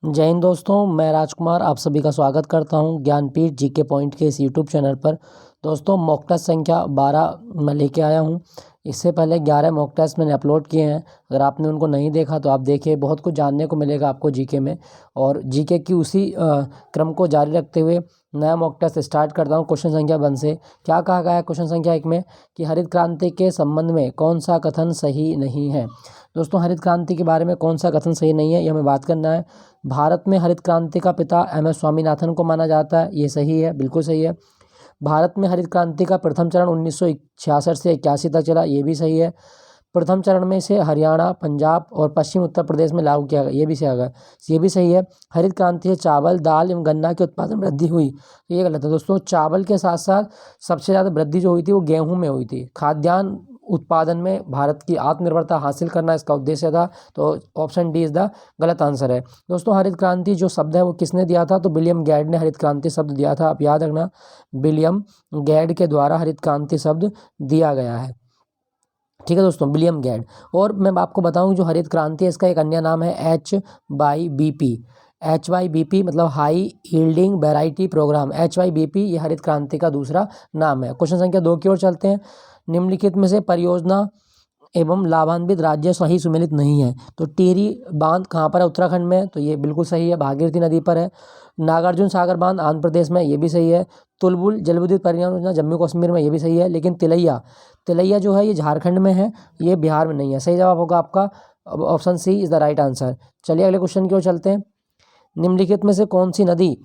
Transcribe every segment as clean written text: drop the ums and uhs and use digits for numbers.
जय हिंद दोस्तों, मैं राजकुमार आप सभी का स्वागत करता हूं ज्ञानपीठ जीके पॉइंट के इस यूट्यूब चैनल पर। दोस्तों मॉक टेस्ट संख्या 12 मैं लेके आया हूं। इससे पहले 11 मॉक टेस्ट मैंने अपलोड किए हैं। अगर आपने उनको नहीं देखा तो आप देखिए, बहुत कुछ जानने को मिलेगा आपको जीके में। और जीके की उसी क्रम को जारी रखते हुए नया मॉक टेस्ट स्टार्ट करता हूँ। क्वेश्चन संख्या 1 से क्या कहा गया है क्वेश्चन संख्या 1 में कि हरित क्रांति के संबंध में कौन सा कथन सही नहीं है। दोस्तों हरित क्रांति के बारे में कौन सा कथन सही नहीं है ये हमें बात करना है। भारत में हरित क्रांति का पिता एम.एस. स्वामीनाथन को माना जाता है, ये सही है, बिल्कुल सही है। भारत में हरित क्रांति का प्रथम चरण 1966 से 81 तक चला, ये भी सही है। प्रथम चरण में से हरियाणा, पंजाब और पश्चिम उत्तर प्रदेश में लागू किया गया, ये भी सही है। हरित क्रांति से चावल, दाल एवं गन्ना के उत्पादन में वृद्धि हुई, तो ये गलत है दोस्तों। चावल के साथ साथ सबसे ज़्यादा वृद्धि जो हुई थी वो गेहूं में हुई थी। खाद्यान्न उत्पादन में भारत की आत्मनिर्भरता हासिल करना इसका उद्देश्य था, तो ऑप्शन डी इज द गलत आंसर है। दोस्तों हरित क्रांति जो शब्द है वो किसने दिया था, तो विलियम गैड ने हरित क्रांति शब्द दिया था। आप याद रखना, विलियम गैड के द्वारा हरित क्रांति शब्द दिया गया है। ठीक है दोस्तों, विलियम गैड। और मैं आपको बताऊं जो हरित क्रांति है इसका एक अन्य नाम है HYBP। HYBP मतलब high yielding variety programme. HYBP ये हरित क्रांति का दूसरा नाम है। क्वेश्चन संख्या 2 की ओर चलते हैं। निम्नलिखित में से परियोजना एवं लाभान्वित राज्य सही सुमेलित नहीं है। तो टिहरी बांध कहाँ पर है, उत्तराखंड में, तो ये बिल्कुल सही है, भागीरथी नदी पर है। नागार्जुन सागर बांध आंध्र प्रदेश में, ये भी सही है। तुलबुल जल विद्युत परियोजना जम्मू कश्मीर में, ये भी सही है। लेकिन तिलैया जो है ये झारखंड में है, ये बिहार में नहीं है। सही जवाब होगा आपका option C is the right answer. चलिए अगले क्वेश्चन की ओर चलते हैं। निम्नलिखित में से कौन सी नदी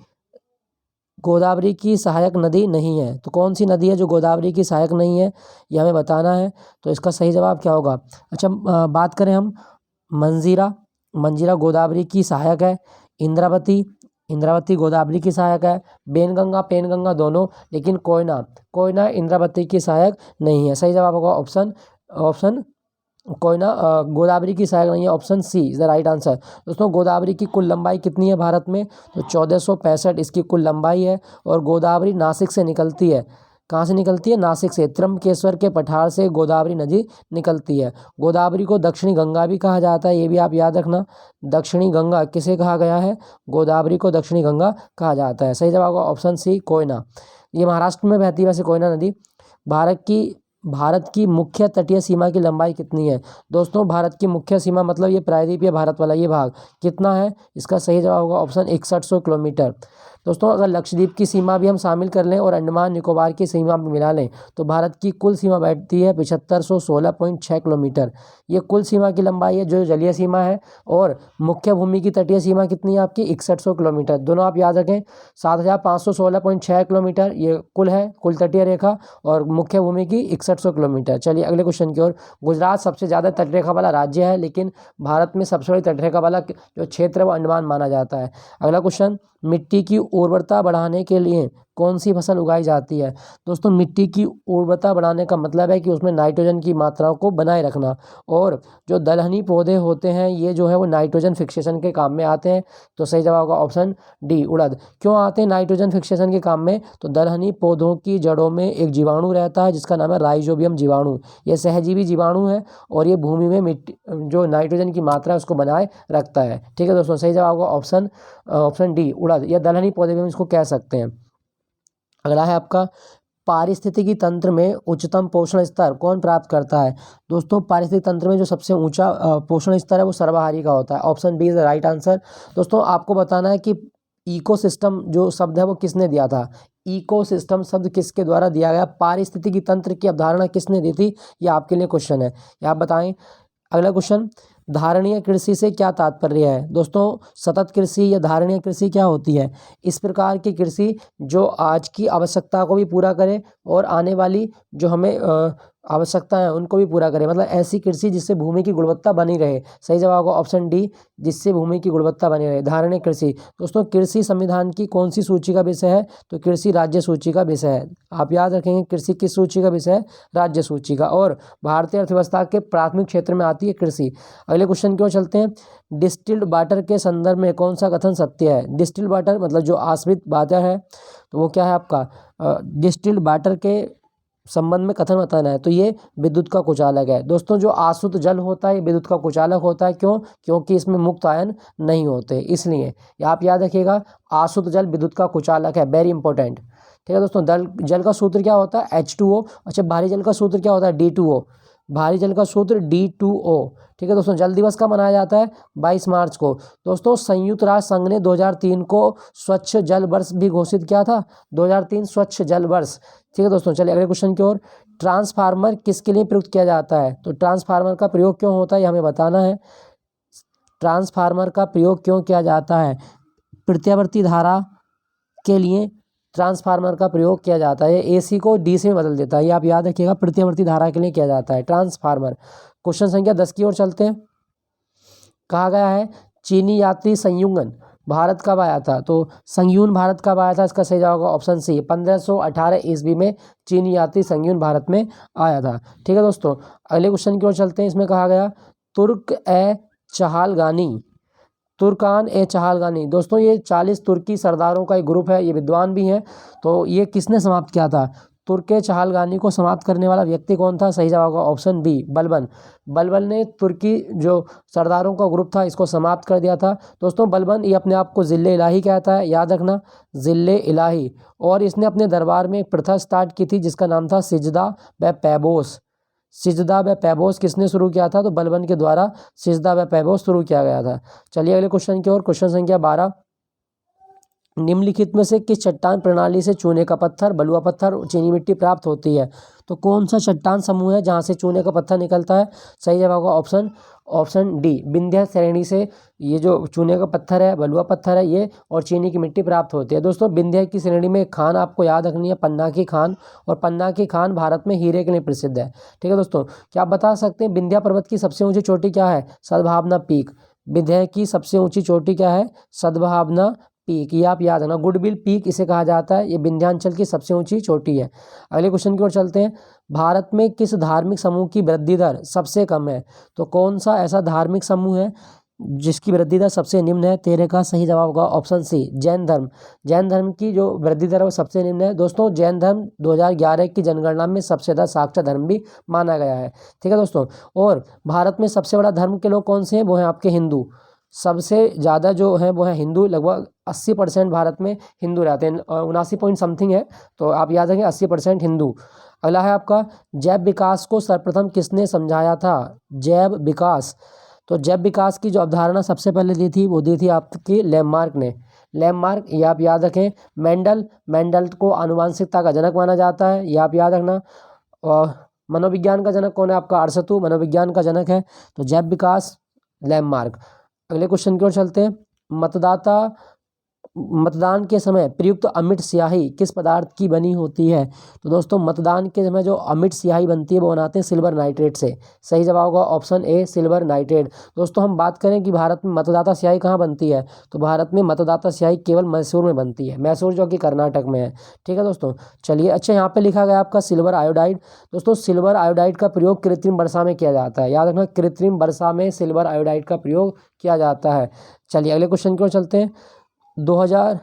गोदावरी की सहायक नदी नहीं है। तो कौन सी नदी है जो गोदावरी की सहायक नहीं है, ये हमें बताना है। तो इसका सही जवाब क्या होगा। अच्छा बात करें हम मंजीरा गोदावरी की सहायक है। इंद्रावती गोदावरी की सहायक है। पेनगंगा दोनों, लेकिन कोयना इंद्रावती की सहायक नहीं है। सही जवाब होगा ऑप्शन कोयना गोदावरी की सहायक नहीं है, option C is the right answer. दोस्तों गोदावरी की कुल लंबाई कितनी है भारत में, तो 1465 इसकी कुल लंबाई है। और गोदावरी नासिक से निकलती है। कहाँ से निकलती है, नासिक से। त्र्यंबकेश्वर के पठार से गोदावरी नदी निकलती है। गोदावरी को दक्षिणी गंगा भी कहा जाता है, ये भी आप याद रखना। दक्षिणी गंगा किसे कहा गया है, गोदावरी को दक्षिणी गंगा कहा जाता है। सही जवाब होगा ऑप्शन सी कोयना। ये महाराष्ट्र में बहती है वैसे कोयना नदी। भारत की मुख्य तटीय सीमा की लंबाई कितनी है। दोस्तों भारत की मुख्य सीमा मतलब ये प्रायद्वीपीय भारत वाला ये भाग कितना है, इसका सही जवाब होगा ऑप्शन 6100 किलोमीटर। दोस्तों अगर लक्षद्वीप की सीमा भी हम शामिल कर लें और अंडमान निकोबार की सीमा भी मिला लें तो भारत की कुल सीमा बैठती है 7516.6 किलोमीटर। ये कुल सीमा की लंबाई है जो जलीय सीमा है। और मुख्य भूमि की तटीय सीमा कितनी है आपकी, 6100 किलोमीटर। दोनों आप याद रखें, 7516.6 किलोमीटर ये कुल तटीय रेखा, और मुख्य भूमि की 6100 किलोमीटर। चलिए अगले क्वेश्चन की ओर। गुजरात सबसे ज़्यादा तटरेखा वाला राज्य है, लेकिन भारत में सबसे बड़ी तटरेखा वाला जो क्षेत्र है वो अंडमान माना जाता है। अगला क्वेश्चन, मिट्टी की उर्वरता बढ़ाने के लिए कौन सी फसल उगाई जाती है। दोस्तों मिट्टी की उर्वरता बढ़ाने का मतलब है कि उसमें नाइट्रोजन की मात्रा को बनाए रखना। और जो दलहनी पौधे होते हैं ये जो है वो नाइट्रोजन फिक्सेशन के काम में आते हैं। तो सही जवाब होगा ऑप्शन डी उड़द। क्यों आते हैं नाइट्रोजन फिक्सेशन के काम में, तो दलहनी पौधों की जड़ों में एक जीवाणु रहता है जिसका नाम है राइजोबियम जीवाणु। ये सहजीवी जीवाणु है और ये भूमि में मिट्टी जो नाइट्रोजन की मात्रा है उसको बनाए रखता है। ठीक है दोस्तों, सही जवाब होगा ऑप्शन डी उड़द, या दलहनी पौधे भी हम इसको कह सकते हैं। अगला है आपका, पारिस्थितिकी तंत्र में उच्चतम पोषण स्तर कौन प्राप्त करता है। दोस्तों पारिस्थितिक तंत्र में जो सबसे ऊंचा पोषण स्तर है वो सर्वाहारी का होता है। Option B is the right answer. दोस्तों आपको बताना है कि इकोसिस्टम जो शब्द है वो किसने दिया था। इकोसिस्टम शब्द किसके द्वारा दिया गया, पारिस्थितिकी तंत्र की अवधारणा किसने दी थी, ये आपके लिए क्वेश्चन है, ये आप बताएं। अगला क्वेश्चन, धारणीय कृषि से क्या तात्पर्य है। दोस्तों सतत कृषि या धारणीय कृषि क्या होती है, इस प्रकार की कृषि जो आज की आवश्यकता को भी पूरा करे और आने वाली जो हमें आवश्यकता है उनको भी पूरा करे, मतलब ऐसी कृषि जिससे भूमि की गुणवत्ता बनी रहे। सही जवाब होगा ऑप्शन डी, जिससे भूमि की गुणवत्ता बनी रहे, धारणीय कृषि। दोस्तों कृषि संविधान की कौन सी सूची का विषय है, तो कृषि राज्य सूची का विषय है। आप याद रखेंगे कृषि किस सूची का विषय है, राज्य सूची का। और भारतीय अर्थव्यवस्था के प्राथमिक क्षेत्र में आती है कृषि। अगले क्वेश्चन की ओर चलते हैं। डिस्टिल्ड वाटर के संदर्भ में कौन सा कथन सत्य है। डिस्टिल्ड वाटर मतलब जो आश्रित वाटर है, तो वो क्या है आपका डिस्टिल्ड वाटर के संबंध में कथन बताना है तो ये विद्युत का कुचालक है। दोस्तों जो आसुत जल होता है ये विद्युत का कुचालक होता है। क्यों? क्योंकि इसमें मुक्त आयन नहीं होते, इसलिए आप याद रखिएगा आसुत जल विद्युत का कुचालक है, वेरी इंपॉर्टेंट। ठीक है दोस्तों, जल का सूत्र क्या होता है? H2O। अच्छा, भारी जल का सूत्र क्या होता है? D2O। भारी जल का सूत्र D2O। ठीक है दोस्तों, जल दिवस कब मनाया जाता है? 22 मार्च को। दोस्तों संयुक्त राष्ट्र संघ ने 2003 को स्वच्छ जल वर्ष भी घोषित किया था, 2003 स्वच्छ जल वर्ष। ठीक है दोस्तों, चलिए अगले क्वेश्चन की ओर। ट्रांसफार्मर किसके लिए प्रयुक्त किया जाता है? तो ट्रांसफार्मर का प्रयोग क्यों होता है ये हमें बताना है। ट्रांसफार्मर का प्रयोग क्यों किया जाता है? प्रत्यावर्ती धारा के लिए ट्रांसफार्मर का प्रयोग किया जाता है। AC को DC में बदल देता है, ये आप याद रखिएगा, प्रत्यावर्ती धारा के लिए किया जाता है ट्रांसफार्मर। क्वेश्चन संख्या 10 की ओर चलते हैं। कहा गया है चीनी यात्री संयुगन भारत कब आया था? तो संयुगन भारत कब आया था? इसका सही जवाब होगा ऑप्शन सी, 1518 ईस्वी में चीनी यात्री संयुगन भारत में आया था। ठीक है दोस्तों, अगले क्वेश्चन की ओर चलते हैं। इसमें कहा गया तुर्कान ए चहालगानी। दोस्तों ये 40 तुर्की सरदारों का एक ग्रुप है, ये विद्वान भी हैं। तो ये किसने समाप्त किया था? तुर्क ए चहालगानी को समाप्त करने वाला व्यक्ति कौन था? सही जवाब होगा ऑप्शन बी, बलबन। बलबन ने तुर्की जो सरदारों का ग्रुप था इसको समाप्त कर दिया था। दोस्तों बलबन ये अपने आप को जिले इलाही कहता है, याद रखना, जिले इलाही। और इसने अपने दरबार में एक प्रथा स्टार्ट की थी जिसका नाम था सिजदा व पैबोस। सिजदा व पैबोस किसने शुरू किया था? तो बलबन के द्वारा सिजदा व पैबोस शुरू किया गया था। चलिए अगले क्वेश्चन की ओर। क्वेश्चन संख्या 12, निम्नलिखित में से किस चट्टान प्रणाली से चूने का पत्थर, बलुआ पत्थर और चीनी मिट्टी प्राप्त होती है? तो कौन सा चट्टान समूह है जहां से चूने का पत्थर निकलता है? सही जवाब होगा ऑप्शन डी, विंध्य श्रेणी से ये जो चूने का पत्थर है, बलुआ पत्थर है ये, और चीनी की मिट्टी प्राप्त होती है। दोस्तों विंध्य की श्रेणी में एक खान आपको याद रखनी है, पन्ना की खान, और पन्ना की खान भारत में हीरे के लिए प्रसिद्ध है। ठीक है दोस्तों, क्या आप बता सकते हैं विंध्य पर्वत की सबसे ऊंची चोटी क्या है? सद्भावना पीक। विंध्य की सबसे ऊंची चोटी क्या है? सद्भावना पीक, ये आप याद रखना, गुडविल पीक इसे कहा जाता है। ये विंध्याचल की सबसे ऊंची चोटी है। अगले क्वेश्चन की ओर चलते हैं। भारत में किस धार्मिक समूह की वृद्धि दर सबसे कम है? तो कौन सा ऐसा धार्मिक समूह है जिसकी वृद्धि दर सबसे निम्न है? तेरे का सही जवाब होगा ऑप्शन सी, जैन धर्म। जैन धर्म की जो वृद्धि दर है वो सबसे निम्न है। दोस्तों जैन धर्म 2011 की जनगणना में सबसे ज़्यादा साक्षर धर्म भी माना गया है। ठीक है दोस्तों, और भारत में सबसे बड़ा धर्म के लोग कौन से हैं? वो हैं आपके हिंदू। सबसे ज़्यादा जो है वो है हिंदू, लगभग 80% भारत में हिंदू रहते हैं, 79 पॉइंट समथिंग है, तो आप याद रखें 80% हिंदू। अगला है आपका जैव विकास को सर्वप्रथम किसने समझाया था? जैव विकास, तो जैव विकास की जो अवधारणा सबसे पहले दी थी वो दी थी आपकी लैमार्क ने। लैमार्क, ये आप याद रखें। मेंडल को आनुवांशिकता का जनक माना जाता है, ये आप याद रखना। और मनोविज्ञान का जनक कौन है आपका? अरस्तू मनोविज्ञान का जनक है। तो जैव विकास, लैमार्क। अगले क्वेश्चन की ओर चलते हैं। मतदान के समय प्रयुक्त अमिट स्याही किस पदार्थ की बनी होती है? तो दोस्तों मतदान के समय जो अमिट स्याही बनती है वो बनाते हैं सिल्वर नाइट्रेट से। सही जवाब होगा ऑप्शन ए, सिल्वर नाइट्रेट। दोस्तों हम बात करें कि भारत में मतदाता स्याही कहाँ बनती है, तो भारत में मतदाता स्याही केवल मैसूर में बनती है, मैसूर जो कि कर्नाटक में है। ठीक है दोस्तों, चलिए। अच्छा, यहाँ पे लिखा गया आपका सिल्वर आयोडाइड। दोस्तों सिल्वर आयोडाइड का प्रयोग कृत्रिम वर्षा में किया जाता है, याद रखना, कृत्रिम वर्षा में सिल्वर आयोडाइड का प्रयोग किया जाता है। चलिए अगले क्वेश्चन की ओर चलते हैं। 2000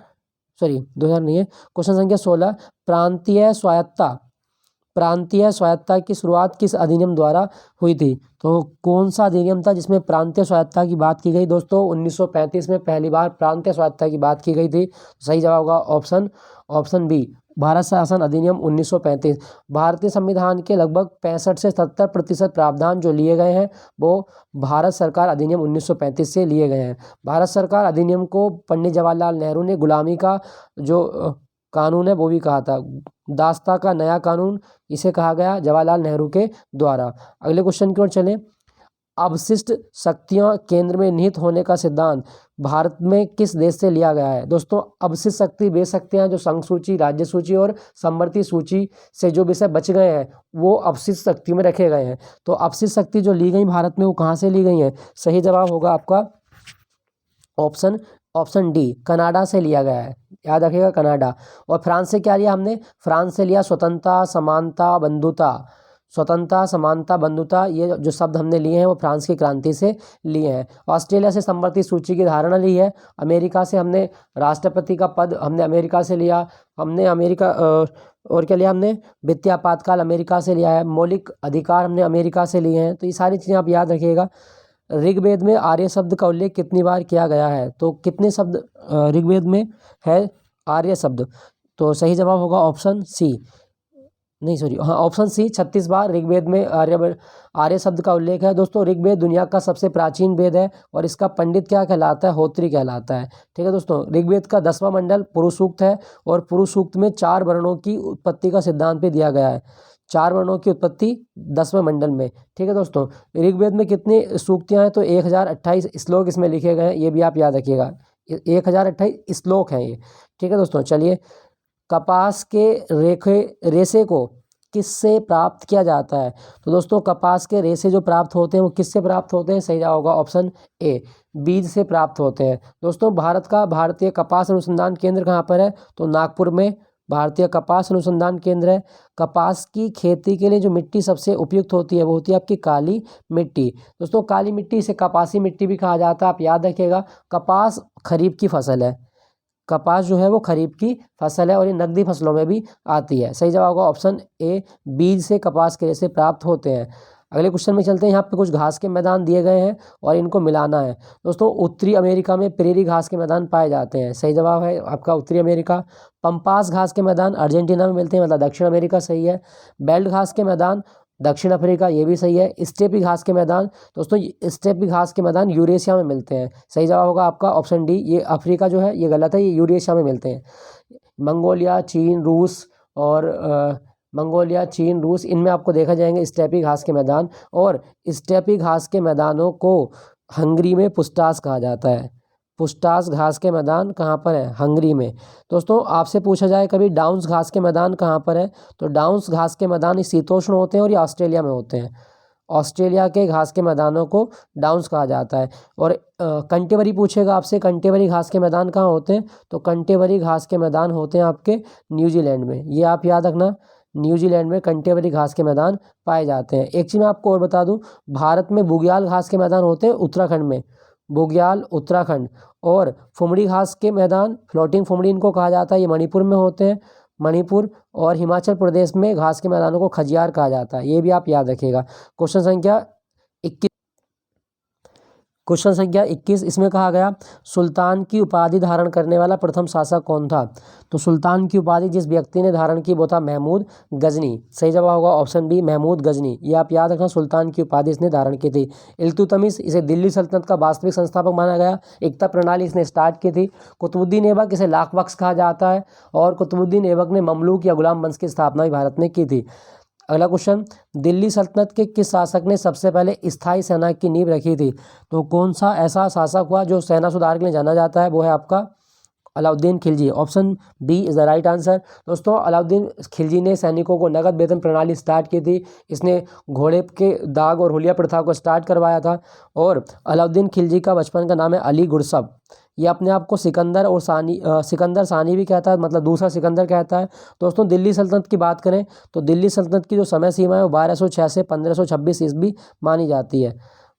नहीं है, क्वेश्चन संख्या 16, प्रांतीय स्वायत्ता की शुरुआत किस अधिनियम द्वारा हुई थी? तो कौन सा अधिनियम था जिसमें प्रांतीय स्वायत्ता की बात की गई? दोस्तों 1935 में पहली बार प्रांतीय स्वायत्ता की बात की गई थी। सही जवाब होगा ऑप्शन बी, भारत शासन अधिनियम 1935। भारतीय संविधान के लगभग 65 से 70% प्रावधान जो लिए गए हैं वो भारत सरकार अधिनियम 1935 से लिए गए हैं। भारत सरकार अधिनियम को पंडित जवाहरलाल नेहरू ने गुलामी का जो कानून है वो भी कहा था, दास्ता का नया कानून इसे कहा गया जवाहरलाल नेहरू के द्वारा। अगले क्वेश्चन की ओर चलें। अवशिष्ट शक्तियां केंद्र में निहित होने का सिद्धांत भारत में किस देश से लिया गया है? दोस्तों अवशिष्ट शक्ति वे शक्तियां जो संघ सूची, राज्य सूची और समवर्ती सूची से जो विषय बच गए हैं वो अवशिष्ट शक्ति में रखे गए हैं। तो अवशिष्ट शक्ति जो ली गई भारत में वो कहाँ से ली गई है? सही जवाब होगा आपका ऑप्शन डी, कनाडा से लिया गया है, याद रखिएगा कनाडा। और फ्रांस से क्या लिया हमने? फ्रांस से लिया स्वतंत्रता, समानता, बंधुता, ये जो शब्द हमने लिए हैं वो फ्रांस की क्रांति से लिए हैं। ऑस्ट्रेलिया से समवर्ती सूची की धारणा ली है। अमेरिका से हमने राष्ट्रपति का पद हमने अमेरिका से लिया। हमने और क्या लिया हमने, वित्तीय आपातकाल अमेरिका से लिया है, मौलिक अधिकार हमने अमेरिका से लिए हैं। तो ये सारी चीज़ें आप याद रखिएगा। ऋग्वेद में आर्य शब्द का उल्लेख कितनी बार किया गया है, तो कितने शब्द ऋग्वेद में है आर्य शब्द, तो सही जवाब होगा ऑप्शन सी, नहीं सॉरी हाँ ऑप्शन सी 36 बार ऋग्वेद में आर्य शब्द का उल्लेख है। दोस्तों ऋग्वेद दुनिया का सबसे प्राचीन वेद है और इसका पंडित क्या कहलाता है, होत्री कहलाता है। ठीक है दोस्तों, ऋग्वेद का 10वां मंडल पुरुष सूक्त है और पुरुष सूक्त में 4 वर्णों की उत्पत्ति का सिद्धांत भी दिया गया है, 4 वर्णों की उत्पत्ति 10वें मंडल में। ठीक है दोस्तों, ऋग्वेद में कितनी सूक्तियाँ हैं, तो 1028 श्लोक इसमें लिखे गए हैं, ये भी आप याद रखिएगा, 1028 श्लोक हैं ये। ठीक है दोस्तों, चलिए कपास के रेशे को किससे प्राप्त किया जाता है, तो दोस्तों कपास के रेशे जो प्राप्त होते हैं वो किससे प्राप्त होते हैं, सही जवाब होगा ऑप्शन ए, बीज से प्राप्त होते हैं। दोस्तों भारत का भारतीय कपास अनुसंधान केंद्र कहाँ पर है, तो नागपुर में भारतीय कपास अनुसंधान केंद्र है। कपास की खेती के लिए जो मिट्टी सबसे उपयुक्त होती है वो होती है आपकी काली मिट्टी। दोस्तों काली मिट्टी से कपासी मिट्टी भी कहा जाता है, आप याद रखिएगा। कपास खरीफ की फसल है, कपास जो है वो खरीफ की फसल है और ये नकदी फसलों में भी आती है। सही जवाब होगा ऑप्शन ए, बीज से कपास के रेशे प्राप्त होते हैं। अगले क्वेश्चन में चलते हैं। यहाँ पे कुछ घास के मैदान दिए गए हैं और इनको मिलाना है। दोस्तों उत्तरी अमेरिका में प्रेरी घास के मैदान पाए जाते हैं, सही जवाब है आपका उत्तरी अमेरिका। पंपास घास के मैदान अर्जेंटीना में मिलते हैं, मतलब दक्षिण अमेरिका सही है। बेल्ट घास के मैदान दक्षिण अफ्रीका, ये भी सही है। स्टेपी घास के मैदान, दोस्तों स्टेपी घास के मैदान यूरेशिया में मिलते हैं, सही जवाब होगा आपका ऑप्शन डी, ये अफ्रीका जो है ये गलत है, ये यूरेशिया में मिलते हैं। मंगोलिया, चीन, रूस और मंगोलिया, चीन, रूस, इनमें आपको देखा जाएंगे स्टेपी घास के मैदान। और स्टेपी घास के मैदानों को हंगरी में पुस्टास कहा जाता है। पुस्टास घास के मैदान कहाँ पर है, हंगरी में। दोस्तों आपसे पूछा जाए कभी डाउन्स घास के मैदान कहाँ पर है, तो डाउन्स घास के मैदान शीतोष्ण होते हैं और ये ऑस्ट्रेलिया में होते हैं। ऑस्ट्रेलिया के घास के मैदानों को डाउन्स कहा जाता है। और कंटेबरी पूछेगा आपसे, कंटेबरी घास के मैदान कहाँ होते हैं, तो कंटेबरी घास के मैदान होते हैं आपके न्यूजीलैंड में, ये आप याद रखना, न्यूजीलैंड में कंटेबरी घास के मैदान पाए जाते हैं। एक चीज़ मैं आपको और बता दूं, भारत में बुग्याल घास के मैदान होते हैं उत्तराखंड में, बुग्याल उत्तराखंड। और फुमड़ी घास के मैदान, फ्लोटिंग फुमड़ी इनको कहा जाता है, ये मणिपुर में होते हैं, मणिपुर। और हिमाचल प्रदेश में घास के मैदानों को खजियार कहा जाता है, ये भी आप याद रखिएगा। क्वेश्चन संख्या 21, क्वेश्चन संख्या 21 इसमें कहा गया सुल्तान की उपाधि धारण करने वाला प्रथम शासक कौन था, तो सुल्तान की उपाधि जिस व्यक्ति ने धारण की वो था महमूद गजनी, सही जवाब होगा ऑप्शन बी, महमूद गजनी, ये आप याद रखना, सुल्तान की उपाधि इसने धारण की थी। इल्तुतमिश, इसे दिल्ली सल्तनत का वास्तविक संस्थापक माना गया, एकता प्रणाली इसने स्टार्ट की थी। कुतुबुद्दीन ऐबक, इसे लाख बख्श कहा जाता है, और कुतुबुद्दीन ऐबक ने ममलूक या गुलाम वंश की स्थापना भी भारत में की थी। अगला क्वेश्चन, दिल्ली सल्तनत के किस शासक ने सबसे पहले स्थायी सेना की नींव रखी थी, तो कौन सा ऐसा शासक हुआ जो सेना सुधार के लिए जाना जाता है, वो है आपका Alauddin Khilji, option B is the right answer. दोस्तों अलाउद्दीन खिलजी ने सैनिकों को नगद वेतन प्रणाली स्टार्ट की थी, इसने घोड़े के दाग और हुलिया प्रथा को स्टार्ट करवाया था। और अलाउद्दीन खिलजी का बचपन का नाम है अली गुरसब, ये अपने आप को सिकंदर और सानी सिकंदर सानी भी कहता है, मतलब दूसरा सिकंदर कहता है। दोस्तों दिल्ली सल्तनत की बात करें तो दिल्ली सल्तनत की जो समय सीमा है वो 1206 से 1526 ईस्वी मानी जाती है,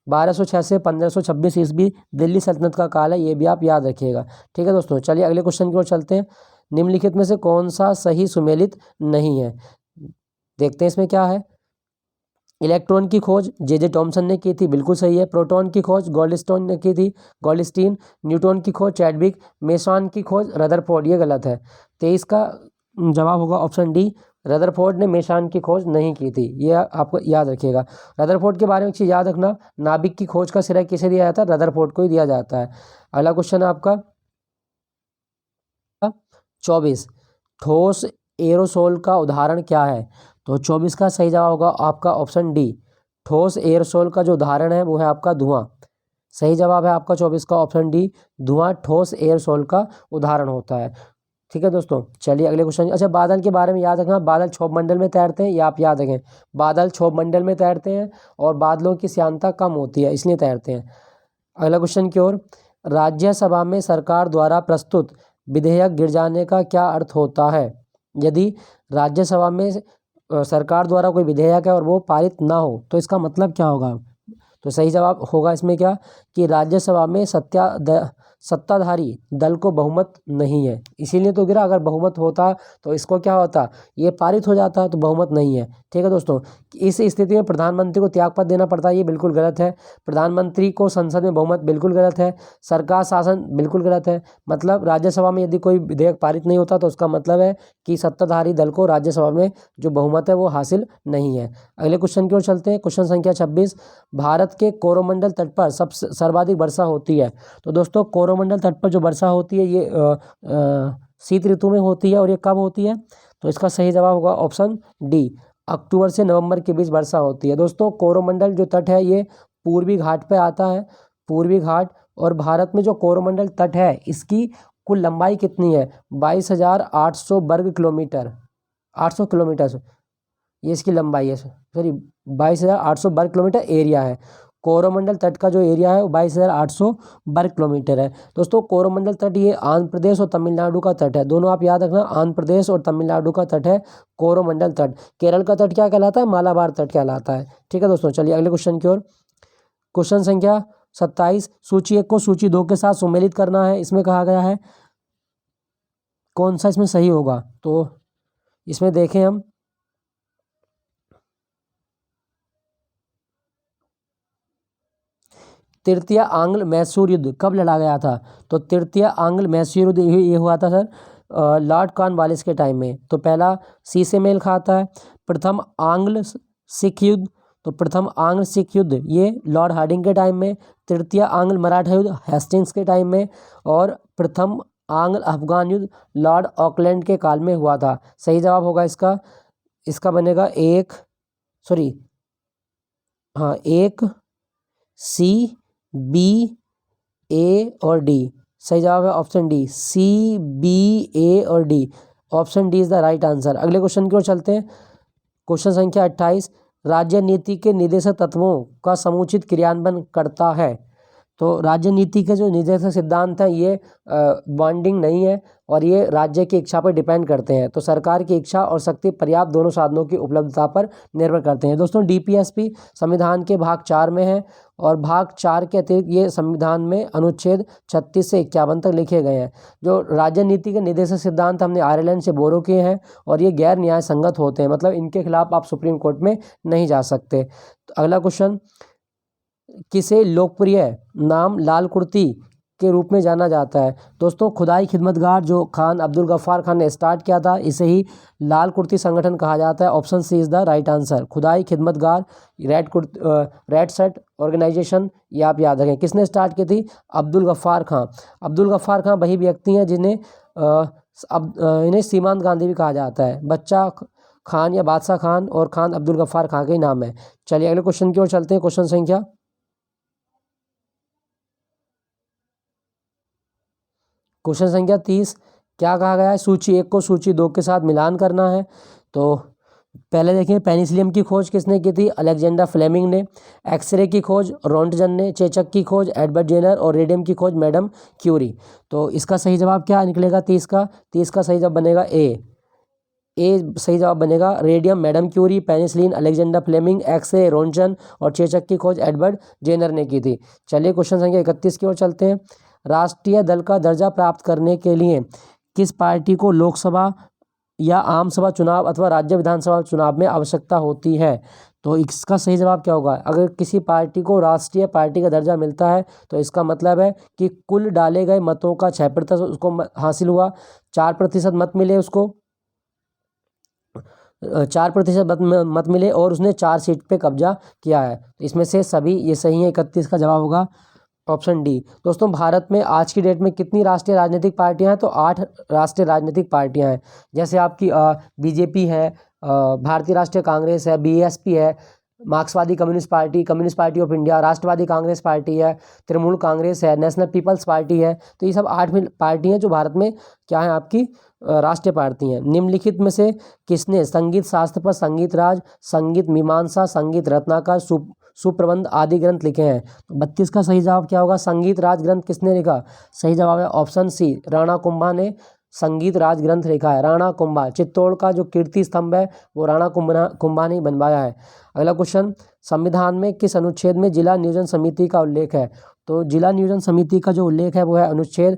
1206 से 1526 ईस्वी दिल्ली सल्तनत का काल है, ये भी आप याद रखिएगा। ठीक है दोस्तों, चलिए अगले क्वेश्चन की ओर चलते हैं। निम्नलिखित में से कौन सा सही सुमेलित नहीं है, देखते हैं इसमें क्या है। इलेक्ट्रॉन की खोज जे टॉमसन ने की थी, बिल्कुल सही है। प्रोटॉन की खोज गोल्डस्टोन ने की थी, गोल्डस्टीन। न्यूटन की खोज चैडविक। मेसॉन की खोज रदरफोर्ड, ये गलत है। 23 का जवाब होगा ऑप्शन डी, रदरफोर्ड ने मेसॉन की खोज नहीं की थी, ये आपको याद रखिएगा। रदरफोर्ड के बारे में एक चीज़ याद रखना, नाभिक की खोज का श्रेय किसे दिया जाता है, रदरफोर्ड को ही दिया जाता है। अगला क्वेश्चन है आपका 24, ठोस एरोसोल का उदाहरण क्या है, तो 24 का सही जवाब होगा आपका ऑप्शन डी, ठोस एरोसोल का जो उदाहरण है वो है आपका धुआं, सही जवाब है आपका 24 का ऑप्शन डी, धुआं ठोस एरोसोल का उदाहरण होता है। ठीक है दोस्तों, चलिए अगले क्वेश्चन। अच्छा बादल के बारे में याद रखना, बादल क्षोभ मंडल में तैरते हैं, ये आप याद रखें, बादल क्षोभ मंडल में तैरते हैं और बादलों की श्यानता कम होती है इसलिए तैरते हैं। अगला क्वेश्चन की ओर, राज्यसभा में सरकार द्वारा प्रस्तुत विधेयक गिर जाने का क्या अर्थ होता है, यदि राज्यसभा में सरकार द्वारा कोई विधेयक है और वो पारित ना हो तो इसका मतलब क्या होगा, तो सही जवाब होगा इसमें क्या, कि राज्यसभा में सत्ताधारी दल को बहुमत नहीं है, इसीलिए तो गिरा। अगर बहुमत होता तो इसको क्या होता, ये पारित हो जाता, तो बहुमत नहीं है। ठीक है दोस्तों, इस स्थिति में प्रधानमंत्री को त्यागपत्र देना पड़ता है, ये बिल्कुल गलत है। प्रधानमंत्री को संसद में बहुमत बिल्कुल गलत है। सरकार शासन बिल्कुल गलत है। मतलब राज्यसभा में यदि कोई विधेयक पारित नहीं होता तो उसका मतलब है कि सत्ताधारी दल को राज्यसभा में जो बहुमत है वो हासिल नहीं है। अगले क्वेश्चन की ओर चलते हैं। क्वेश्चन संख्या 26, भारत के कोरोमंडल तट पर सबसे सर्वाधिक वर्षा होती है। तो दोस्तों कोरोमंडल तट पर जो वर्षा होती है ये शीत ऋतु में होती है। और ये कब होती है, तो इसका सही जवाब होगा ऑप्शन डी, अक्टूबर से नवंबर के बीच वर्षा होती है। दोस्तों कोरोमंडल जो तट है ये पूर्वी घाट पे आता है, पूर्वी घाट। और भारत में जो कोरोमंडल तट है इसकी कुल लंबाई कितनी है, 22,800 वर्ग किलोमीटर, 800 किलोमीटर ये इसकी लंबाई है, सॉरी 22,800 वर्ग किलोमीटर एरिया है। कोरोमंडल तट का जो एरिया है वो 22,800 वर्ग किलोमीटर है। दोस्तों कोरोमंडल तट ये आंध्र प्रदेश और तमिलनाडु का तट है, दोनों आप याद रखना, आंध्र प्रदेश और तमिलनाडु का तट है कोरोमंडल तट। केरल का तट क्या कहलाता है, मालाबार तट कहलाता है। ठीक है दोस्तों, चलिए अगले क्वेश्चन की ओर। क्वेश्चन संख्या 27, सूची 1 को सूची 2 के साथ सम्मिलित करना है। इसमें कहा गया है कौन सा इसमें सही होगा, तो इसमें देखें हम तृतीय आंग्ल मैसूर युद्ध कब लड़ा गया था। तो तृतीय आंग्ल मैसूर युद्ध ये हुआ था सर लॉर्ड कॉर्नवालिस के टाइम में। तो पहला सी से मेल खाता है। प्रथम आंग्ल सिख युद्ध, तो प्रथम आंग्ल सिख युद्ध ये लॉर्ड हार्डिंग के टाइम में। तृतीय आंग्ल मराठा युद्ध हेस्टिंग्स के टाइम में। और प्रथम आंग्ल अफगान युद्ध लॉर्ड ऑकलैंड के काल में हुआ था। सही जवाब होगा इसका बनेगा एक, सॉरी हाँ, एक सी, बी, ए और डी। सही जवाब है ऑप्शन डी, सी, बी, ए और D. Option D is the right answer. अगले क्वेश्चन की ओर चलते हैं। क्वेश्चन संख्या 28, राज्य नीति के निर्देशक तत्वों का समुचित क्रियान्वयन करता है। तो राज्य नीति के जो निर्देशक सिद्धांत हैं ये बॉन्डिंग नहीं है और ये राज्य की इच्छा पर डिपेंड करते हैं। तो सरकार की इच्छा और शक्ति पर्याप्त दोनों साधनों की उपलब्धता पर निर्भर करते हैं। दोस्तों डीपीएसपी संविधान के भाग 4 में है और भाग 4 के अतिरिक्त ये संविधान में अनुच्छेद 36 से 51 तक लिखे गए हैं। जो राज्य नीति के निर्देशक सिद्धांत हमने आयरलैंड से बोरो किए हैं और ये गैर न्याय संगत होते हैं, मतलब इनके खिलाफ आप सुप्रीम कोर्ट में नहीं जा सकते। तो अगला क्वेश्चन, किसे लोकप्रिय नाम लाल कुर्ती के रूप में जाना जाता है। दोस्तों खुदाई खिदमतगार जो खान अब्दुल गफ्फार खान ने स्टार्ट किया था इसे ही लाल कुर्ती संगठन कहा जाता है। Option C is the right answer. Khudai Khidmatgar red shirt organisation ये आप याद रखें। किसने स्टार्ट की थी, अब्दुल गफ्फार खान। अब्दुल गफ्फार खान वही व्यक्ति हैं जिन्हें इन्हें सीमांत गांधी भी कहा जाता है। बच्चा खान या बादशाह खान और खान अब्दुल गफ्फार खान का ही नाम है। चलिए अगले क्वेश्चन की ओर चलते हैं। क्वेश्चन संख्या 30, क्या कहा गया है, सूची 1 को सूची 2 के साथ मिलान करना है। तो पहले देखिए पेनिसिलियम की खोज किसने की थी, अलेक्जेंडर फ्लेमिंग ने। एक्सरे की खोज रोंटगन ने। चेचक की खोज एडवर्ड जेनर और रेडियम की खोज मैडम क्यूरी। तो इसका सही जवाब क्या निकलेगा 30 का, 30 का सही जवाब बनेगा ए सही जवाब बनेगा। Radium madam Curie, penicillin Alexander Fleming, x ray Roentgen और चेचक की खोज एडवर्ड जेनर ने की थी। चलिए क्वेश्चन संख्या 31 की ओर चलते हैं। राष्ट्रीय दल का दर्जा प्राप्त करने के लिए किस पार्टी को लोकसभा या आम सभा चुनाव अथवा राज्य विधानसभा चुनाव में आवश्यकता होती है। तो इसका सही जवाब क्या होगा, अगर किसी पार्टी को राष्ट्रीय पार्टी का दर्जा मिलता है तो इसका मतलब है कि कुल डाले गए मतों का 6% उसको हासिल हुआ, 4% मत मिले उसको, 4% मत मिले और उसने 4 सीट पे कब्जा किया है। तो इसमें से सभी ये सही है, 31 का जवाब होगा ऑप्शन डी। दोस्तों भारत में आज की डेट में कितनी राष्ट्रीय राजनीतिक पार्टियां हैं, तो 8 राष्ट्रीय राजनीतिक पार्टियां हैं। जैसे आपकी बीजेपी है, भारतीय राष्ट्रीय कांग्रेस है, बीएसपी है, मार्क्सवादी कम्युनिस्ट पार्टी ऑफ इंडिया, राष्ट्रवादी कांग्रेस पार्टी है, तृणमूल कांग्रेस है, नेशनल पीपल्स पार्टी है। तो ये सब 8 पार्टी हैं जो भारत में क्या है आपकी राष्ट्रीय पार्टी हैं। निम्नलिखित में से किसने संगीत शास्त्र पर संगीत राज, संगीत मीमांसा, संगीत रत्नाकर, सुप्रबंध आदि ग्रंथ लिखे हैं। तो 32 का सही जवाब क्या होगा, संगीत राज ग्रंथ किसने लिखा, सही जवाब है ऑप्शन सी, राणा कुंभा ने संगीत राज ग्रंथ लिखा है। राणा कुंभा, चित्तौड़ का जो कीर्ति स्तंभ है वो राणा कुंभा ने बनवाया है। अगला क्वेश्चन, संविधान में किस अनुच्छेद में जिला नियोजन समिति का उल्लेख है। तो जिला नियोजन समिति का जो उल्लेख है वो है अनुच्छेद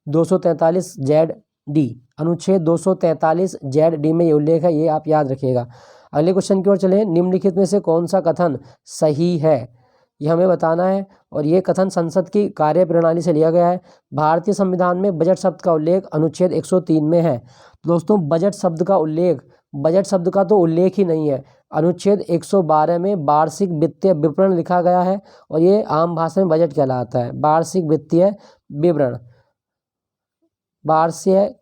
243 जेड डी। अनुच्छेद 243 जेड डी में ये उल्लेख है, ये आप याद रखिएगा। अगले क्वेश्चन की ओर चलें। निम्नलिखित में से कौन सा कथन सही है, ये हमें बताना है। और ये कथन संसद की कार्यप्रणाली से लिया गया है। भारतीय संविधान में बजट शब्द का उल्लेख अनुच्छेद 103 में है। दोस्तों बजट शब्द का उल्लेख, बजट शब्द का तो उल्लेख ही नहीं है। अनुच्छेद 112 में वार्षिक वित्तीय विवरण लिखा गया है और ये आम भाषा में बजट कहलाता है। वार्षिक वित्तीय विवरण, वार्षिक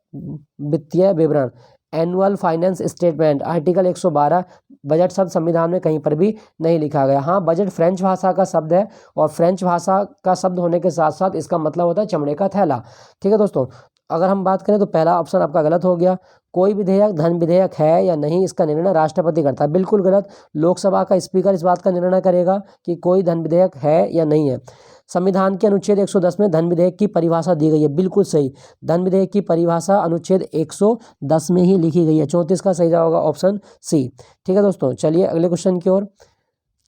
वित्तीय विवरण, annual finance statement, article 112। Budget शब्द संविधान में कहीं पर भी नहीं लिखा गया। हाँ, बजट फ्रेंच भाषा का शब्द है और फ्रेंच भाषा का शब्द होने के साथ साथ इसका मतलब होता है चमड़े का थैला। ठीक है दोस्तों, अगर हम बात करें तो पहला ऑप्शन आपका गलत हो गया। कोई विधेयक धन विधेयक है या नहीं, इसका निर्णय राष्ट्रपति करता है। बिल्कुल गलत। लोकसभा का स्पीकर इस बात का निर्णय करेगा कि कोई धन विधेयक है या नहीं है। संविधान के अनुच्छेद 110 में धन विधेयक की परिभाषा दी गई है। बिल्कुल सही, धन विधेयक की परिभाषा अनुच्छेद 110 में ही लिखी गई है। 34 का सही जवाब होगा ऑप्शन सी। ठीक है दोस्तों, चलिए अगले क्वेश्चन की ओर।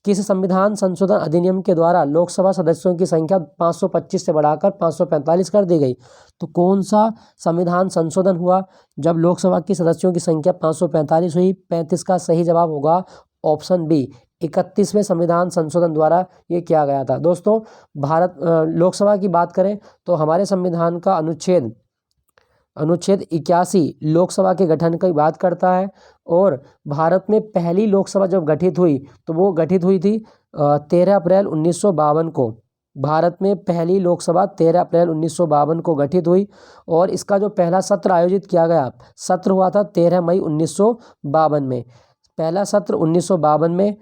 किस संविधान संशोधन अधिनियम के द्वारा लोकसभा सदस्यों की संख्या 525 से बढ़ाकर 545 कर दी गई? तो कौन सा संविधान संशोधन हुआ जब लोकसभा की सदस्यों की संख्या 545 हुई? 35 का सही जवाब होगा ऑप्शन बी। 31वें संविधान संशोधन द्वारा ये किया गया था। दोस्तों भारत लोकसभा की बात करें तो हमारे संविधान का अनुच्छेद 81 लोकसभा के गठन की बात करता है। और भारत में पहली लोकसभा जब गठित हुई तो वो गठित हुई थी 13 अप्रैल 1952 को। भारत में पहली लोकसभा 13 अप्रैल 1952 को गठित हुई और इसका जो पहला सत्र आयोजित किया गया, सत्र हुआ था 13 मई 1952 में। पहला सत्र 1952 में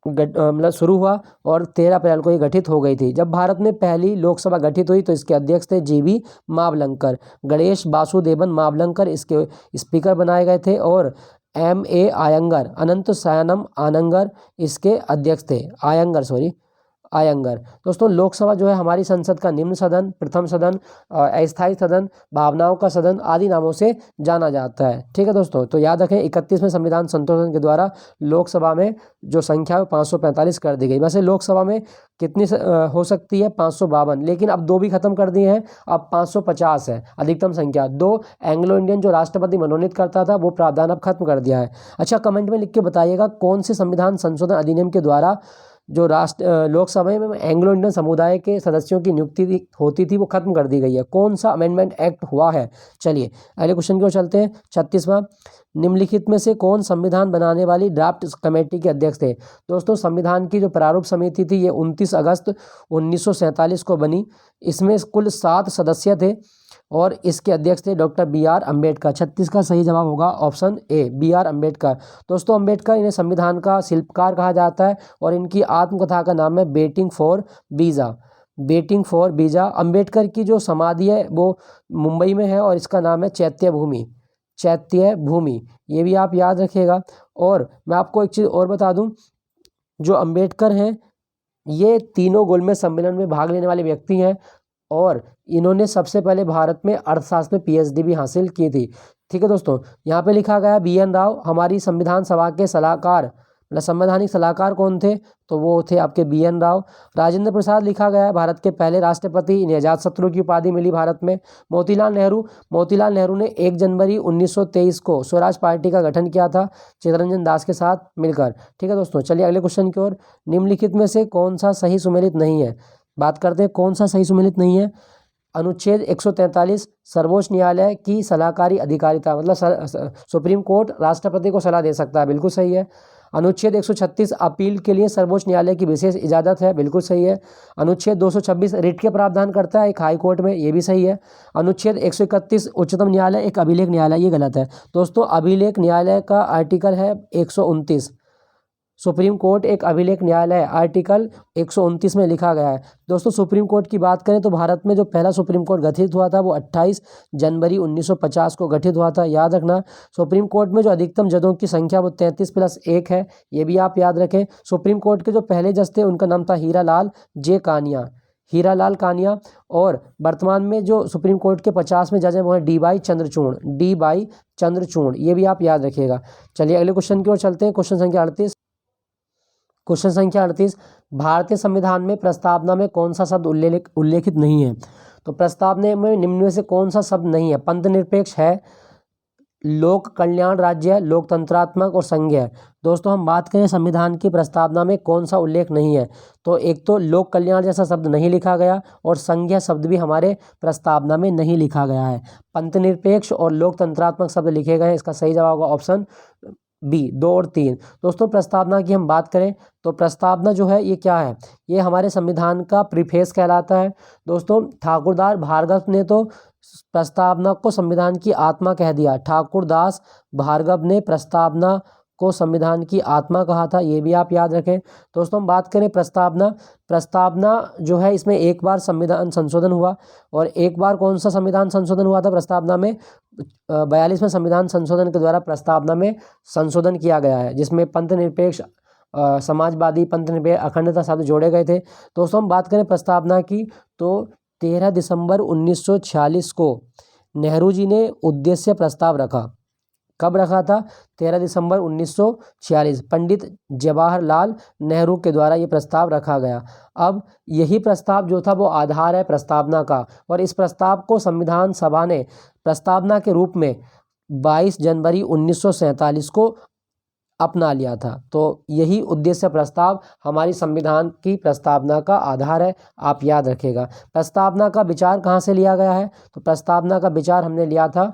मतलब शुरू हुआ और 13 अप्रैल को ये गठित हो गई थी। जब भारत में पहली लोकसभा गठित हुई तो इसके अध्यक्ष थे जीवी मावलंकर। गणेश वासुदेवन मावलंकर इसके स्पीकर बनाए गए थे और MA आयंगर, अनंत शयनम आनंगर इसके अध्यक्ष थे। आयंगर। दोस्तों लोकसभा जो है हमारी संसद का निम्न सदन, प्रथम सदन, अस्थायी सदन, भावनाओं का सदन आदि नामों से जाना जाता है। ठीक है दोस्तों, तो याद रखें 31वें संविधान संशोधन के द्वारा लोकसभा में जो संख्या है 545 कर दी गई। वैसे लोकसभा में कितनी हो सकती है? 552, लेकिन अब 2 भी खत्म कर दिए हैं, अब 550 है अधिकतम संख्या। 2 एंग्लो इंडियन जो राष्ट्रपति मनोनीत करता था वो प्रावधान अब खत्म कर दिया है। अच्छा, कमेंट में लिख के बताइएगा कौन से संविधान संशोधन अधिनियम के द्वारा जो लोकसभा में एंग्लो इंडियन समुदाय के सदस्यों की नियुक्ति होती थी वो खत्म कर दी गई है। कौन सा अमेंडमेंट एक्ट हुआ है? चलिए अगले क्वेश्चन की ओर चलते हैं। 36वां, निम्नलिखित में से कौन संविधान बनाने वाली ड्राफ्ट कमेटी के अध्यक्ष थे? दोस्तों संविधान की जो प्रारूप समिति थी ये 29 अगस्त 1947 को बनी। इसमें कुल 7 सदस्य थे और इसके अध्यक्ष थे डॉक्टर BR अम्बेडकर। 36 का सही जवाब होगा ऑप्शन ए, BR अम्बेडकर। दोस्तों अम्बेडकर, इन्हें संविधान का शिल्पकार कहा जाता है और इनकी आत्मकथा का नाम है वेटिंग फॉर वीजा। अम्बेडकर की जो समाधि है वो मुंबई में है और इसका नाम है चैत्य भूमि। ये भी आप याद रखिएगा। और मैं आपको एक चीज़ और बता दूं, जो अम्बेडकर हैं ये तीनों गोलमेज सम्मेलन में भाग लेने वाले व्यक्ति हैं और इन्होंने सबसे पहले भारत में अर्थशास्त्र में PhD भी हासिल की थी। ठीक है दोस्तों, यहाँ पे लिखा गया BN राव हमारी संविधान सभा के सलाहकार, मतलब संवैधानिक सलाहकार कौन थे? तो वो थे आपके BN राव। राजेंद्र प्रसाद लिखा गया है भारत के पहले राष्ट्रपति, इन्हें अजातशत्रु की उपाधि मिली भारत में। मोतीलाल नेहरू ने 1 जनवरी 1923 को स्वराज पार्टी का गठन किया था चित्तरंजन दास के साथ मिलकर। ठीक है दोस्तों, चलिए अगले क्वेश्चन की ओर। निम्नलिखित में से कौन सा सही सुमेलित नहीं है? बात करते हैं कौन सा सही सुमेलित नहीं है। अनुच्छेद 143 सर्वोच्च न्यायालय की सलाहकारी अधिकारिता, मतलब सुप्रीम कोर्ट राष्ट्रपति को सलाह दे सकता है, बिल्कुल सही है। अनुच्छेद 136 अपील के लिए सर्वोच्च न्यायालय की विशेष इजाज़त है, बिल्कुल सही है। अनुच्छेद 226 रिट के प्रावधान करता है एक हाई कोर्ट में, ये भी सही है। अनुच्छेद 131 उच्चतम न्यायालय एक अभिलेख न्यायालय, ये गलत है दोस्तों। अभिलेख न्यायालय का आर्टिकल है 129। सुप्रीम कोर्ट एक अभिलेख न्यायालय है, आर्टिकल 129 में लिखा गया है। दोस्तों सुप्रीम कोर्ट की बात करें तो भारत में जो पहला सुप्रीम कोर्ट गठित हुआ था वो 28 जनवरी 1950 को गठित हुआ था, याद रखना। सुप्रीम कोर्ट में जो अधिकतम जजों की संख्या वो 33 + 1 है, ये भी आप याद रखें। सुप्रीम कोर्ट के जो पहले जज थे उनका नाम था हीरालाल कानिया। और वर्तमान में जो सुप्रीम कोर्ट के 50वें जज हैं वो हैं DY चंद्रचूड़, ये भी आप याद रखिएगा। चलिए अगले क्वेश्चन की ओर चलते हैं। क्वेश्चन संख्या 38, क्वेश्चन संख्या 38, भारतीय संविधान में प्रस्तावना में कौन सा शब्द उल्लेखित नहीं है? तो प्रस्तावना में निम्न में से कौन सा शब्द नहीं है? पंथ निरपेक्ष है, लोक कल्याण राज्य है, लोकतंत्रात्मक और संघीय है। दोस्तों हम बात करें संविधान की प्रस्तावना में कौन सा उल्लेख नहीं है, तो एक तो लोक कल्याण जैसा शब्द नहीं लिखा गया और संघीय शब्द भी हमारे प्रस्तावना में नहीं लिखा गया है। पंथ निरपेक्ष और लोकतंत्रात्मक शब्द लिखे गए हैं। इसका सही जवाब होगा ऑप्शन बी, 2 और 3। दोस्तों प्रस्तावना की हम बात करें तो प्रस्तावना जो है ये क्या है? ये हमारे संविधान का प्रीफेस कहलाता है। दोस्तों ठाकुरदास भार्गव ने तो प्रस्तावना को संविधान की आत्मा कह दिया। ठाकुरदास भार्गव ने प्रस्तावना को संविधान की आत्मा कहा था, ये भी आप याद रखें। दोस्तों हम बात करें प्रस्तावना जो है इसमें एक बार संविधान संशोधन हुआ और एक बार कौन सा संविधान संशोधन हुआ था प्रस्तावना में? 42वें संविधान संशोधन के द्वारा प्रस्तावना में संशोधन किया गया है, जिसमें पंथ निरपेक्ष समाजवादी पंथ निरपेक्ष अखंडता शब्द जोड़े गए थे। दोस्तों हम बात करें प्रस्तावना की तो 13 दिसंबर 1946 को नेहरू जी ने उद्देश्य प्रस्ताव रखा। कब रखा था? 13 दिसंबर 1946 पंडित जवाहरलाल नेहरू के द्वारा ये प्रस्ताव रखा गया। अब यही प्रस्ताव जो था वो आधार है प्रस्तावना का, और इस प्रस्ताव को संविधान सभा ने प्रस्तावना के रूप में 22 जनवरी 1947 को अपना लिया था। तो यही उद्देश्य प्रस्ताव हमारी संविधान की प्रस्तावना का आधार है, आप याद रखिएगा। प्रस्तावना का विचार कहाँ से लिया गया है? तो प्रस्तावना का विचार हमने लिया था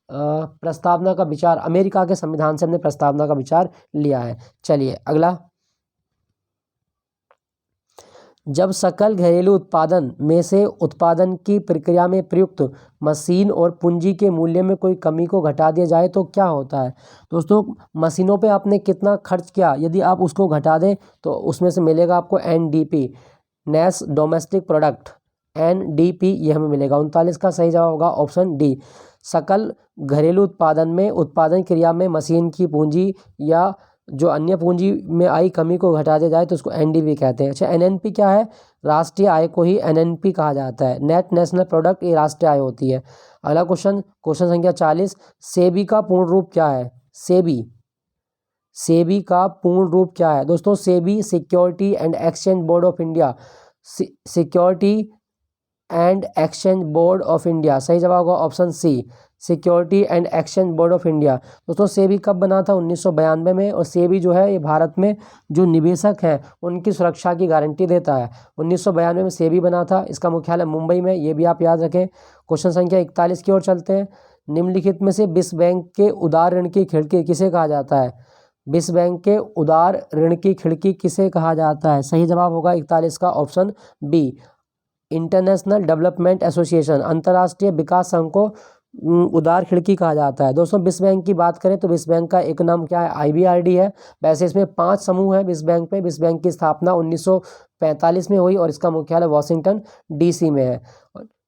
प्रस्तावना का विचार अमेरिका के संविधान से हमने प्रस्तावना का विचार लिया है। चलिए अगला, जब सकल घरेलू उत्पादन में से उत्पादन की प्रक्रिया में प्रयुक्त मशीन और पूंजी के मूल्य में कोई कमी को घटा दिया जाए तो क्या होता है? दोस्तों मशीनों पे आपने कितना खर्च किया, यदि आप उसको घटा दें तो उसमें से मिलेगा आपको NDP, नेस डोमेस्टिक प्रोडक्ट, NDP ये हमें मिलेगा। 39 का सही जवाब होगा ऑप्शन डी। सकल घरेलू उत्पादन में उत्पादन क्रिया में मशीन की पूंजी या जो अन्य पूंजी में आई कमी को घटा दिया जाए तो उसको NDP कहते हैं। अच्छा NNP क्या है? राष्ट्रीय आय को ही NNP कहा जाता है, नेट नेशनल प्रोडक्ट, ये राष्ट्रीय आय होती है। अगला क्वेश्चन संख्या 40, सेबी का पूर्ण रूप क्या है? सेबी का पूर्ण रूप क्या है? दोस्तों SEBI Security and Exchange Board of India, Security and Exchange Board of India, सही जवाब होगा option C, Security and Exchange Board of India. दोस्तों सेबी कब बना था? 1992 में, और सेबी जो है ये भारत में जो निवेशक हैं उनकी सुरक्षा की गारंटी देता है। 1992 में सेबी बना था, इसका मुख्यालय मुंबई में, ये भी आप याद रखें। क्वेश्चन संख्या 41 की ओर चलते हैं। निम्नलिखित में से विश्व बैंक के उदार ऋण की खिड़की किसे कहा जाता है? विश्व बैंक के उदार ऋण की खिड़की किसे कहा जाता है? सही जवाब होगा 41 का option B, International Development Association, अंतर्राष्ट्रीय विकास संघ को उदार खिड़की कहा जाता है। दोस्तों विश्व बैंक की बात करें तो विश्व बैंक का एक नाम क्या है? IBRD है। वैसे इसमें 5 समूह हैं विश्व बैंक पे। विश्व बैंक की स्थापना 1945 में हुई और इसका मुख्यालय वॉशिंगटन DC में है।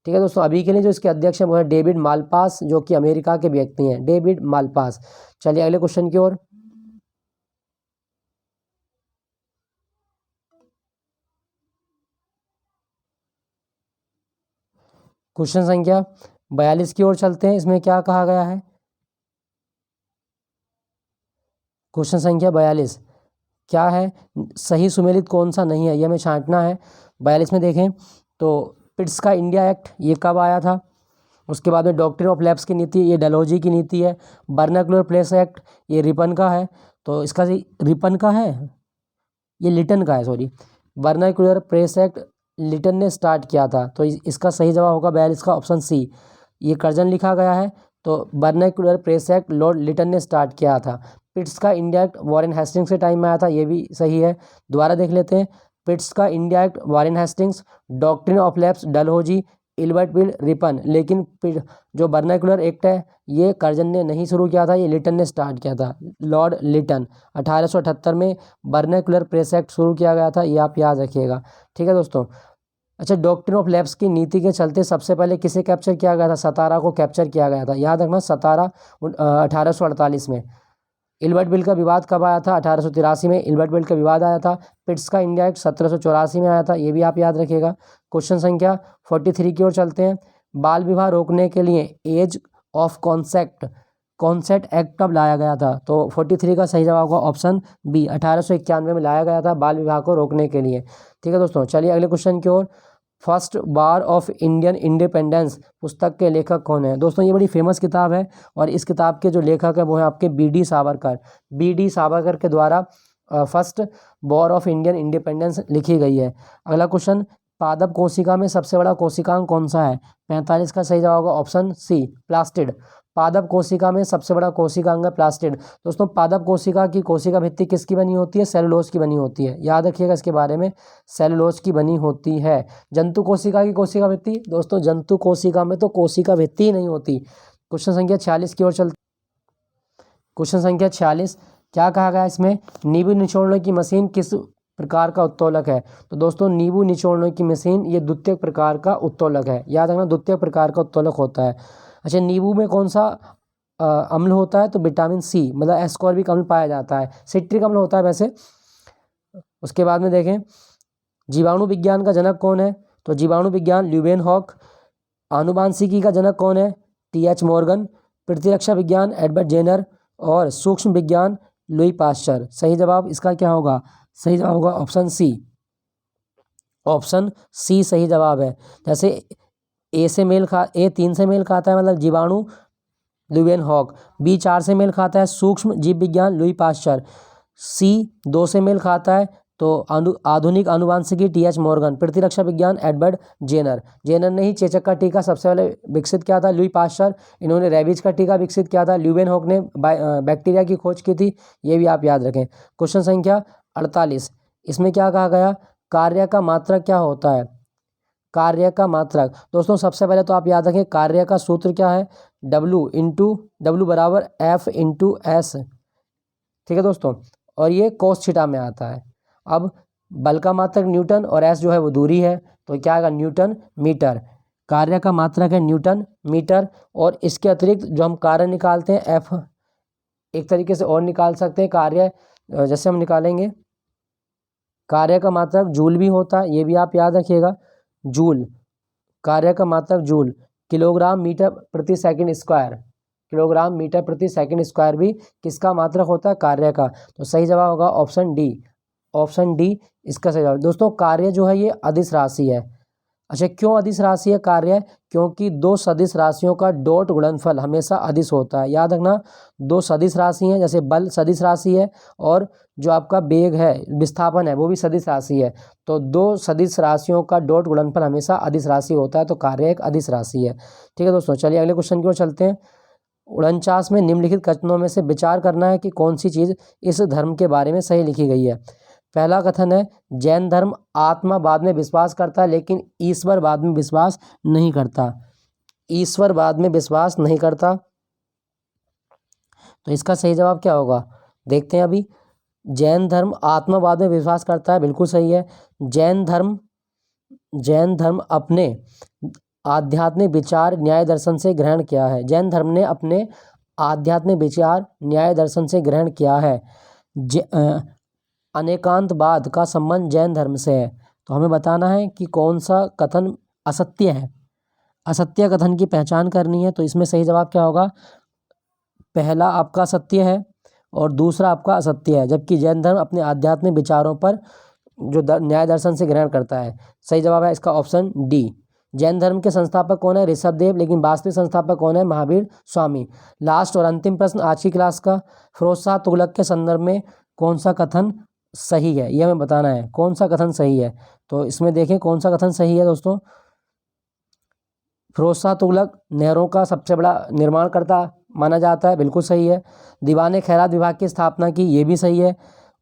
ठीक है दोस्तों, अभी के लिए जो इसके अध्यक्ष हैं वो है डेविड मालपास, जो कि अमेरिका के व्यक्ति हैं, डेविड मालपास। चलिए अगले क्वेश्चन की ओर। क्वेश्चन संख्या 42 की ओर चलते हैं। इसमें क्या कहा गया है? क्वेश्चन संख्या 42 क्या है? सही सुमेलित कौन सा नहीं है, ये हमें छांटना है। 42 में देखें तो पिट्स का इंडिया एक्ट ये कब आया था? उसके बाद में डॉक्ट्रिन ऑफ लैप्स की नीति, ये डलहौजी की नीति है। बर्नाक्यूलर प्रेस एक्ट ये रिपन का है, तो इसका रिपन का है, ये लिटन का है, सॉरी। बर्नाक्यूलर प्रेस एक्ट लिटन ने स्टार्ट किया था, तो इसका सही जवाब होगा 42 का ऑप्शन सी। ये कर्जन लिखा गया है, तो बर्नाक्यूलर प्रेस एक्ट लॉर्ड लिटन ने स्टार्ट किया था। पिट्स का इंडिया एक्ट वॉरेन हेस्टिंग्स के टाइम में आया था, ये भी सही है। दोबारा देख लेते हैं। पिट्स का India Act Warren Hastings, doctrine of lapse Dalhousie, Ilbert bill Ripon. लेकिन जो बर्नाक्यूलर एक्ट है ये कर्जन ने नहीं शुरू किया था, ये लिटन ने स्टार्ट किया था, लॉर्ड लिटन। 1878 में बर्नाक्यूलर प्रेस एक्ट शुरू किया गया था, ये आप याद रखिएगा। ठीक है दोस्तों। अच्छा, डॉक्ट्रिन ऑफ लैप्स की नीति के चलते सबसे पहले किसे कैप्चर किया गया था? सतारा को कैप्चर किया गया था, याद रखना, सतारा 1848 में। इल्बर्ट बिल का विवाद कब आया था? 1883 में इल्बर्ट बिल का विवाद आया था। पिट्स का इंडिया एक्ट 1784 में आया था, ये भी आप याद रखिएगा। क्वेश्चन संख्या 43 की ओर चलते हैं। बाल विवाह रोकने के लिए एज ऑफ कॉन्सेट एक्ट कब लाया गया था? तो 43 का सही जवाब होगा ऑप्शन बी, 1891 में लाया गया था बाल विवाह को रोकने के लिए। ठीक है दोस्तों, चलिए अगले क्वेश्चन की ओर। First war of Indian independence पुस्तक के लेखक कौन है? दोस्तों ये बड़ी फेमस किताब है और इस किताब के जो लेखक है वो है आपके बी.डी. सावरकर। बी.डी. सावरकर के द्वारा first war of Indian independence लिखी गई है। अगला क्वेश्चन, पादप कोशिका में सबसे बड़ा कोशिकांग कौन सा है? 45 का सही जवाब होगा ऑप्शन सी, प्लास्टिड। पादप कोशिका में सबसे बड़ा कोशिकांग है प्लास्टिड। दोस्तों पादप कोशिका की कोशिका भित्ति किसकी बनी होती है? सेलुलोज की बनी होती है, याद रखिएगा इसके बारे में, सेलुलोज की बनी होती है। जंतु कोशिका की कोशिका भित्ति, दोस्तों जंतु कोशिका में तो कोशिका भित्ति ही नहीं होती। क्वेश्चन संख्या 46 की ओर चलते। क्वेश्चन संख्या 46, क्या कहा गया इसमें? नींबू निचोड़ने की मशीन किस प्रकार का उत्तोलक है? तो दोस्तों नींबू निचोड़ने की मशीन ये द्वितीयक प्रकार का उत्तोलक है, याद रखना द्वितीयक प्रकार का उत्तोलक होता है। अच्छा, नींबू में कौन सा अम्ल होता है? तो विटामिन सी, मतलब एस्कॉर्बिक अम्ल पाया जाता है, सिट्रिक अम्ल होता है वैसे। उसके बाद में देखें, जीवाणु विज्ञान का जनक कौन है? तो जीवाणु विज्ञान ल्यूवेनहॉक। आनुवांशिकी का जनक कौन है? टी.एच. मॉर्गन। प्रतिरक्षा विज्ञान एडवर्ड जेनर। और सूक्ष्म विज्ञान लुई पास्चर। सही जवाब इसका क्या होगा? सही जवाब होगा ऑप्शन सी, ऑप्शन सी सही जवाब है। जैसे ए 3 से मेल खाता है मतलब जीवाणु ल्यूवेनहॉक, बी 4 से मेल खाता है सूक्ष्म जीव विज्ञान लुई पास्चर, सी 2 से मेल खाता है तो आधुनिक आनुवांशिकी टी.एच. मॉर्गन, प्रतिरक्षा विज्ञान एडवर्ड जेनर। जेनर ने ही चेचक का टीका सबसे पहले विकसित किया था, लुई पास्चर इन्होंने रेबीज का टीका विकसित किया था, ल्यूवेनहॉक ने बैक्टीरिया की खोज की थी, ये भी आप याद रखें। क्वेश्चन संख्या 48, इसमें क्या कहा गया? कार्य का मात्रक क्या होता है? कार्य का मात्रक, दोस्तों सबसे पहले तो आप याद रखें कार्य का सूत्र क्या है? W बराबर F इंटू एस। ठीक है दोस्तों, और ये कोस थीटा में आता है। अब बल का मात्रक न्यूटन और एस जो है वो दूरी है, तो क्या आएगा? Newton metre. कार्य का मात्रक है न्यूटन मीटर। और इसके अतिरिक्त जो हम कार्य निकालते हैं एफ, एक तरीके से और निकाल सकते हैं कार्य, जैसे हम निकालेंगे कार्य का मात्रक जूल भी होता है, ये भी आप याद रखिएगा, जूल। कार्य का मात्रक जूल, किलोग्राम मीटर प्रति सेकंड स्क्वायर, किलोग्राम मीटर प्रति सेकंड स्क्वायर भी किसका मात्रक होता है? कार्य का। तो सही जवाब होगा ऑप्शन डी, ऑप्शन डी इसका सही जवाब। दोस्तों कार्य जो है ये अदिश राशि है। अच्छा, क्यों अदिश राशि है कार्य? क्योंकि दो सदिश राशियों का डॉट गुणनफल हमेशा अदिश होता है, याद रखना। दो सदिश राशि हैं, जैसे बल सदिश राशि है और जो आपका वेग है, विस्थापन है, वो भी सदिश राशि है। तो दो सदिश राशियों का डॉट गुणनफल हमेशा अदिश राशि होता है, तो कार्य एक अदिश राशि है। ठीक है दोस्तों, चलिए अगले क्वेश्चन की ओर चलते हैं। 49 में निम्नलिखित कथनों में से विचार करना है कि कौन सी चीज़ इस धर्म के बारे में सही लिखी गई है। पहला कथन है, जैन धर्म आत्मावाद में विश्वास करता है लेकिन ईश्वरवाद में विश्वास नहीं करता। ईश्वरवाद में विश्वास नहीं करता, तो इसका सही जवाब क्या होगा? देखते हैं अभी। जैन धर्म आत्मावाद में विश्वास करता है, बिल्कुल सही है। जैन धर्म अपने आध्यात्मिक विचार न्याय दर्शन से ग्रहण किया है। जैन धर्म ने अपने आध्यात्मिक विचार न्याय दर्शन से ग्रहण किया है। अनेकांतवाद का संबंध जैन धर्म से है। तो हमें बताना है कि कौन सा कथन असत्य है। असत्य कथन की पहचान करनी है, तो इसमें सही जवाब क्या होगा? पहला आपका सत्य है और दूसरा आपका असत्य है, जबकि जैन धर्म अपने आध्यात्मिक विचारों पर जो न्याय दर्शन से ग्रहण करता है। सही जवाब है इसका ऑप्शन डी। जैन धर्म के संस्थापक कौन है? ऋषभदेव, लेकिन वास्तविक संस्थापक कौन है? महावीर स्वामी। लास्ट और अंतिम प्रश्न आज की क्लास का, फिरोजशाह तुगलक के संदर्भ में कौन सा कथन सही है, यह हमें बताना है कौन सा कथन सही है। तो इसमें देखें कौन सा कथन सही है दोस्तों। फिरोजशाह तुगलक नहरों का सबसे बड़ा निर्माणकर्ता माना जाता है, बिल्कुल सही है। दीवाने खैरात विभाग की स्थापना की, ये भी सही है।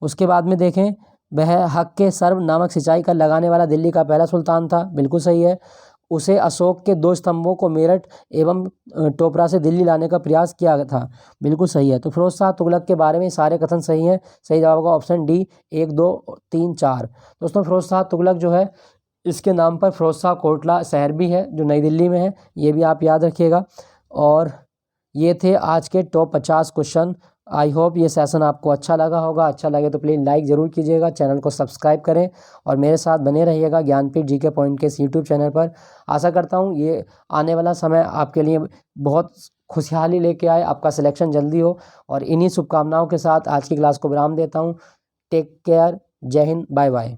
उसके बाद में देखें, वह हक के सर्व नामक सिंचाई का लगाने वाला दिल्ली का पहला सुल्तान था, बिल्कुल सही है। उसे अशोक के 2 स्तंभों को मेरठ एवं टोपरा से दिल्ली लाने का प्रयास किया था, बिल्कुल सही है। तो फिरोजशाह तुगलक के बारे में सारे कथन सही हैं। सही जवाब होगा ऑप्शन डी, 1, 2, 3, 4। दोस्तों फिरोजशाह तुगलक जो है, इसके नाम पर फिरोजशाह कोटला शहर भी है जो नई दिल्ली में है, ये भी आप याद रखिएगा। और ये थे आज के टॉप 50 क्वेश्चन। आई होप ये सेशन आपको अच्छा लगा होगा। अच्छा लगे तो प्लीज़ लाइक ज़रूर कीजिएगा, चैनल को सब्सक्राइब करें और मेरे साथ बने रहिएगा ज्ञानपीठ जीके पॉइंट के इस यूट्यूब चैनल पर। आशा करता हूँ ये आने वाला समय आपके लिए बहुत खुशहाली लेके आए, आपका सिलेक्शन जल्दी हो, और इन्हीं शुभकामनाओं के साथ आज की क्लास को विराम देता हूँ। टेक केयर, जय हिंद, बाय बाय।